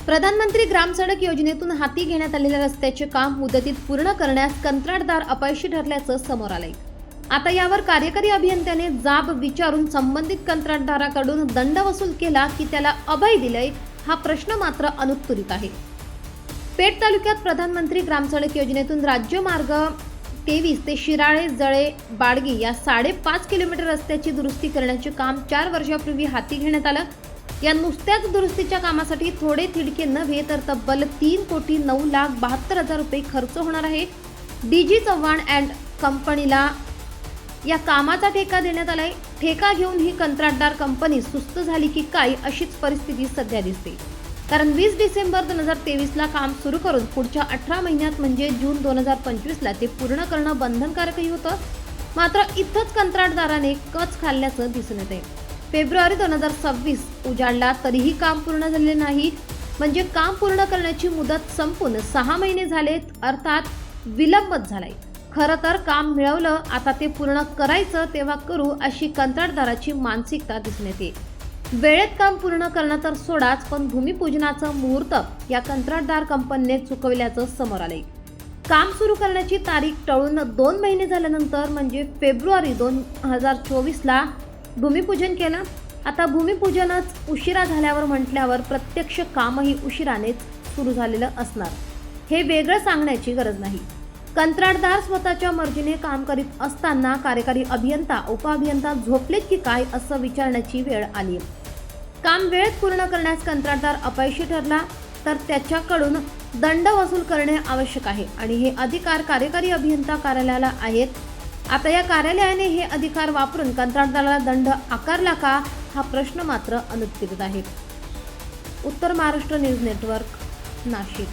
प्रधानमंत्री ग्राम सडक योजनेतून हाती घेण्यात आलेल्या रस्त्याचे काम मुदतीत पूर्ण करण्यास कंत्राटदार अपयशी ठरल्याचं समोर आलंय। आता यावर कार्यकारी अभियंत्याने जाब विचारून संबंधित कंत्राटदाराकडून दंड वसूल केला की त्याला अभय दिलंय, हा प्रश्न मात्र अनुत्तरित आहे। पेठ तालुक्यात प्रधानमंत्री ग्राम सडक योजनेतून राज्य मार्ग 23 ते शिराळे जळे बाडगी या 5.5 किलोमीटर रस्त्याची दुरुस्ती करण्याचे काम 4 वर्षापूर्वी हाती घेण्यात आलं। या नुसत्याच दुरुस्तीच्या कामासाठी थोडे थिडके नव्हे तर तब्बल 3,09,72,000 रुपये खर्च होणार आहे। डीजी चव्हाण अँड कंपनीला या कामाचा ठेका देण्यात आलाय। ठेका घेऊन ही कंत्राटदार कंपनी सुस्त झाली की काय अशीच परिस्थिती सध्या दिसते। कारण 20 डिसेंबर 2023 ला काम सुरू करून पुढच्या 18 महिन्यात म्हणजे जून 2025 ला ते पूर्ण करणं बंधनकारकही होतं। मात्र इथंच कंत्राटदाराने कच खाल्ल्याचं दिसून येते। फेब्रुवारी 2026 उजाडला तरीही काम पूर्ण झाले नाही, म्हणजे काम पूर्ण करण्याची मुदत संपून 6 महिने झालेत, अर्थात विलंबच झालाय। खरं तर काम मिळवलं, आता ते पूर्ण करायचं तेव्हा करू अशी कंत्राटदाराची मानसिकता दिसून येते। वेळेत काम पूर्ण करणं तर सोडाच, पण भूमिपूजनाचं मुहूर्त या कंत्राटदार कंपनीने चुकवल्याचं समोर आलंय। काम सुरू करण्याची तारीख टळून 2 महिने झाल्यानंतर म्हणजे फेब्रुवारी 2024 ला भूमिपूजन केलं। आता भूमिपूजनच उशिरा झाल्यावर म्हटल्यावर प्रत्यक्ष कामही उशिरानेच सुरू झालेलं असणार, हे वेगळं सांगण्याची गरज नाही। कंत्राटदार स्वतःच्या मर्जीने काम करीत असताना कार्यकारी अभियंता उपअभियंता झोपलेत की काय असं विचारण्याची वेळ आली। काम वेळेत पूर्ण करण्यास कंत्राटदार अपयशी ठरला तर त्याच्याकडून दंड वसूल करणे आवश्यक आहे आणि हे अधिकार कार्यकारी अभियंता कार्यालयाला आहेत। आता या कार्यालयाने हे अधिकार वापरून कंत्राटदाराला दंड आकारला का, हा प्रश्न मात्र अनुत्तरित आहे। उत्तर महाराष्ट्र न्यूज नेटवर्क, नाशिक।